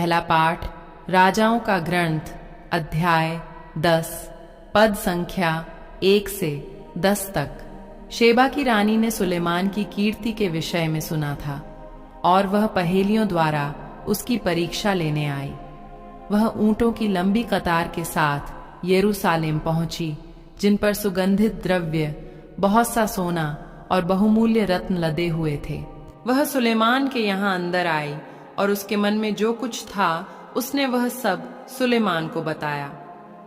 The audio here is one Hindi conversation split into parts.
पहला पाठ राजाओं का ग्रंथ अध्याय 10 पद संख्या 1 से 10 तक। शेबा की रानी ने सुलेमान की कीर्ति के विषय में सुना था और वह पहेलियों द्वारा उसकी परीक्षा लेने आई। वह ऊंटों की लंबी कतार के साथ यरूशलेम पहुंची, जिन पर सुगंधित द्रव्य, बहुत सा सोना और बहुमूल्य रत्न लदे हुए थे। वह सुलेमान के यहाँ अंदर आई और उसके मन में जो कुछ था उसने वह सब सुलेमान को बताया।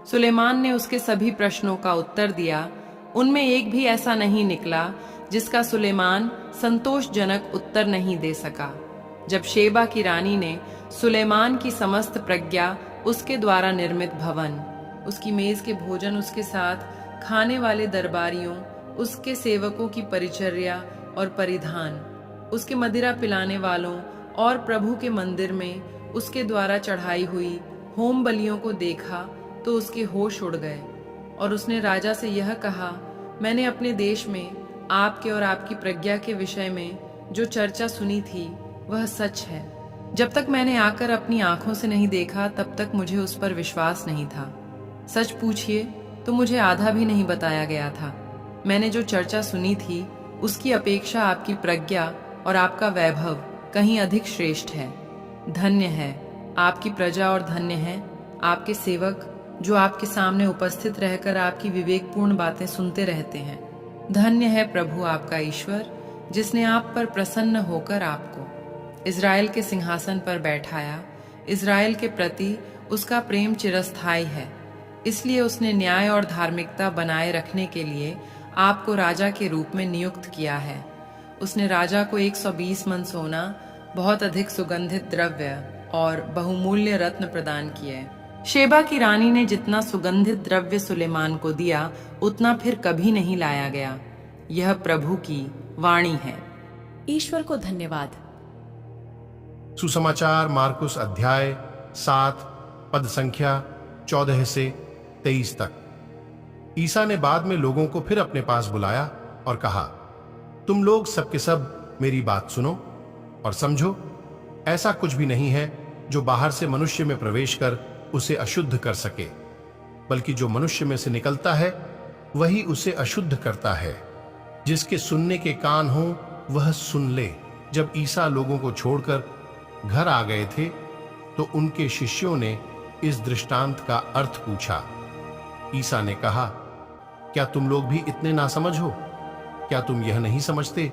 सुलेमान ने उसके सभी प्रश्नों का उत्तर दिया। उनमें एक भी ऐसा नहीं निकला जिसका सुलेमान संतोषजनक उत्तर नहीं दे सका। जब शेबा की रानी ने सुलेमान की समस्त प्रज्ञा, उसके द्वारा निर्मित भवन, उसकी मेज के भोजन, उसके साथ खाने वाले दरबारियों, उसके सेवकों की परिचर्या और परिधान, उसके मदिरा पिलाने वालों और प्रभु के मंदिर में उसके द्वारा चढ़ाई हुई होम बलियों को देखा तो उसके होश उड़ गए। और उसने राजा से यह कहा, मैंने अपने देश में आपके और आपकी प्रज्ञा के विषय में जो चर्चा सुनी थी वह सच है। जब तक मैंने आकर अपनी आंखों से नहीं देखा तब तक मुझे उस पर विश्वास नहीं था। सच पूछिए तो मुझे आधा भी नहीं बताया गया था। मैंने जो चर्चा सुनी थी उसकी अपेक्षा आपकी प्रज्ञा और आपका वैभव कहीं अधिक श्रेष्ठ है। धन्य है आपकी प्रजा और धन्य है आपके सेवक जो आपके सामने उपस्थित रहकर आपकी विवेकपूर्ण बातें सुनते रहते हैं। धन्य है प्रभु आपका ईश्वर, जिसने आप पर प्रसन्न होकर आपको इज़राइल के सिंहासन पर बैठाया। इज़राइल के प्रति उसका प्रेम चिरस्थायी है, इसलिए उसने न्याय और धार्मिकता बनाए रखने के लिए आपको राजा के रूप में नियुक्त किया है। उसने राजा को 120 मन सोना, बहुत अधिक सुगंधित द्रव्य और बहुमूल्य रत्न प्रदान किए। शेबा की रानी ने जितना सुगंधित द्रव्य सुलेमान को दिया उतना फिर कभी नहीं लाया गया। यह प्रभु की वाणी है। ईश्वर को धन्यवाद। सुसमाचार मार्कुस अध्याय 7 पद संख्या 14 से 23 तक। ईसा ने बाद में लोगों को फिर अपने पास बुलाया और कहा, तुम लोग सबके सब मेरी बात सुनो और समझो। ऐसा कुछ भी नहीं है जो बाहर से मनुष्य में प्रवेश कर उसे अशुद्ध कर सके, बल्कि जो मनुष्य में से निकलता है वही उसे अशुद्ध करता है। जिसके सुनने के कान हो वह सुन ले। जब ईसा लोगों को छोड़कर घर आ गए थे तो उनके शिष्यों ने इस दृष्टांत का अर्थ पूछा। ईसा ने कहा, क्या तुम लोग भी इतने नासमझ हो? क्या तुम यह नहीं समझते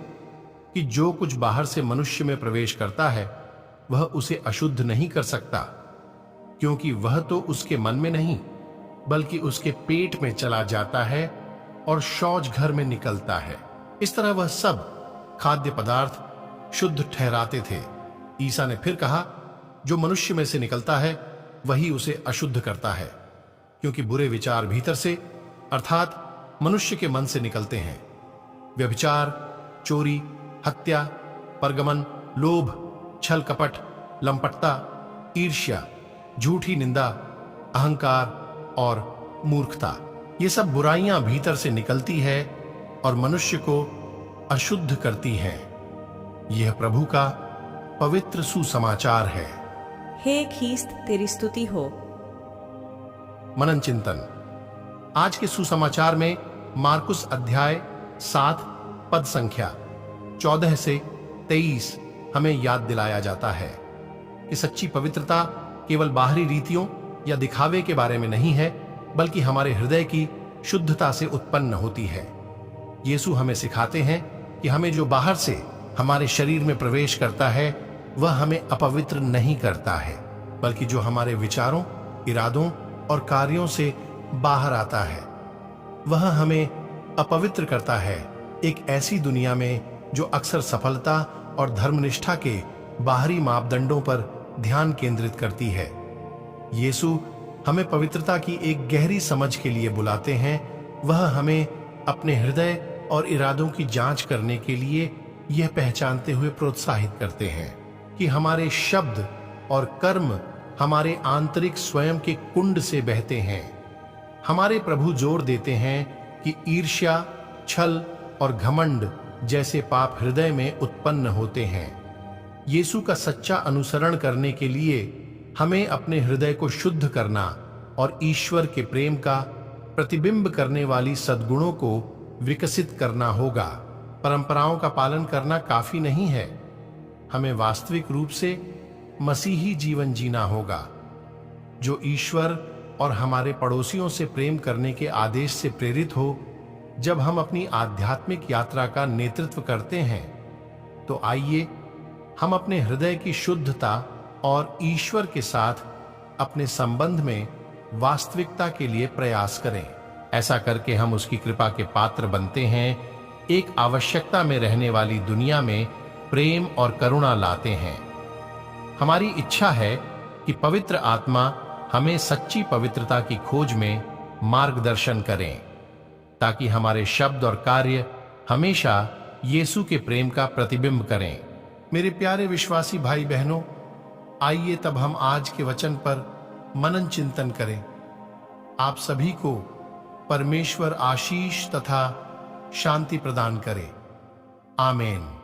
कि जो कुछ बाहर से मनुष्य में प्रवेश करता है वह उसे अशुद्ध नहीं कर सकता, क्योंकि वह तो उसके मन में नहीं बल्कि उसके पेट में चला जाता है और शौच घर में निकलता है। इस तरह वह सब खाद्य पदार्थ शुद्ध ठहराते थे। ईसा ने फिर कहा, जो मनुष्य में से निकलता है वही उसे अशुद्ध करता है, क्योंकि बुरे विचार भीतर से अर्थात मनुष्य के मन से निकलते हैं। व्यभिचार, चोरी, हत्या, परगमन, लोभ, छल कपट, लंपटता, ईर्ष्या, झूठी निंदा, अहंकार और मूर्खता, ये सब बुराइयां भीतर से निकलती है और मनुष्य को अशुद्ध करती हैं। यह प्रभु का पवित्र सुसमाचार है। हे ख्रीस्त, तेरी स्तुति हो। मनन चिंतन। आज के सुसमाचार में मार्कुस अध्याय 7 पद संख्या 14 से 23 हमें याद दिलाया जाता है कि सच्ची पवित्रता केवल बाहरी रीतियों या दिखावे के बारे में नहीं है, बल्कि हमारे हृदय की शुद्धता से उत्पन्न होती है। यीशु हमें सिखाते हैं कि हमें जो बाहर से हमारे शरीर में प्रवेश करता है वह हमें अपवित्र नहीं करता है, बल्कि जो हमारे विचारों, इरादों और कार्यों से बाहर आता है वह हमें अपवित्र करता है। एक ऐसी दुनिया में जो अक्सर सफलता और धर्मनिष्ठा के बाहरी मापदंडों पर ध्यान केंद्रित करती है। यीशु हमें पवित्रता की एक गहरी समझ के लिए बुलाते हैं। वह हमें अपने हृदय और इरादों की जांच करने के लिए यह पहचानते हुए प्रोत्साहित करते हैं कि हमारे शब्द और कर्म हमारे आंतरिक स्वयं के कुंड से बहते हैं। हमारे प्रभु जोर देते हैं कि ईर्ष्या, छल और घमंड जैसे पाप हृदय में उत्पन्न होते हैं। यीशु का सच्चा अनुसरण करने के लिए हमें अपने हृदय को शुद्ध करना और ईश्वर के प्रेम का प्रतिबिंब करने वाली सद्गुणों को विकसित करना होगा। परंपराओं का पालन करना काफी नहीं है, हमें वास्तविक रूप से मसीही जीवन जीना होगा, जो ईश्वर और हमारे पड़ोसियों से प्रेम करने के आदेश से प्रेरित हो। जब हम अपनी आध्यात्मिक यात्रा का नेतृत्व करते हैं, तो आइए हम अपने हृदय की शुद्धता और ईश्वर के साथ अपने संबंध में वास्तविकता के लिए प्रयास करें। ऐसा करके हम उसकी कृपा के पात्र बनते हैं, एक आवश्यकता में रहने वाली दुनिया में प्रेम और करुणा लाते हैं। हमारी इच्छा है कि पवित्र आत्मा हमें सच्ची पवित्रता की खोज में मार्गदर्शन करें, ताकि हमारे शब्द और कार्य हमेशा यीशु के प्रेम का प्रतिबिंब करें। मेरे प्यारे विश्वासी भाई बहनों, आइए तब हम आज के वचन पर मनन चिंतन करें। आप सभी को परमेश्वर आशीष तथा शांति प्रदान करे। आमीन।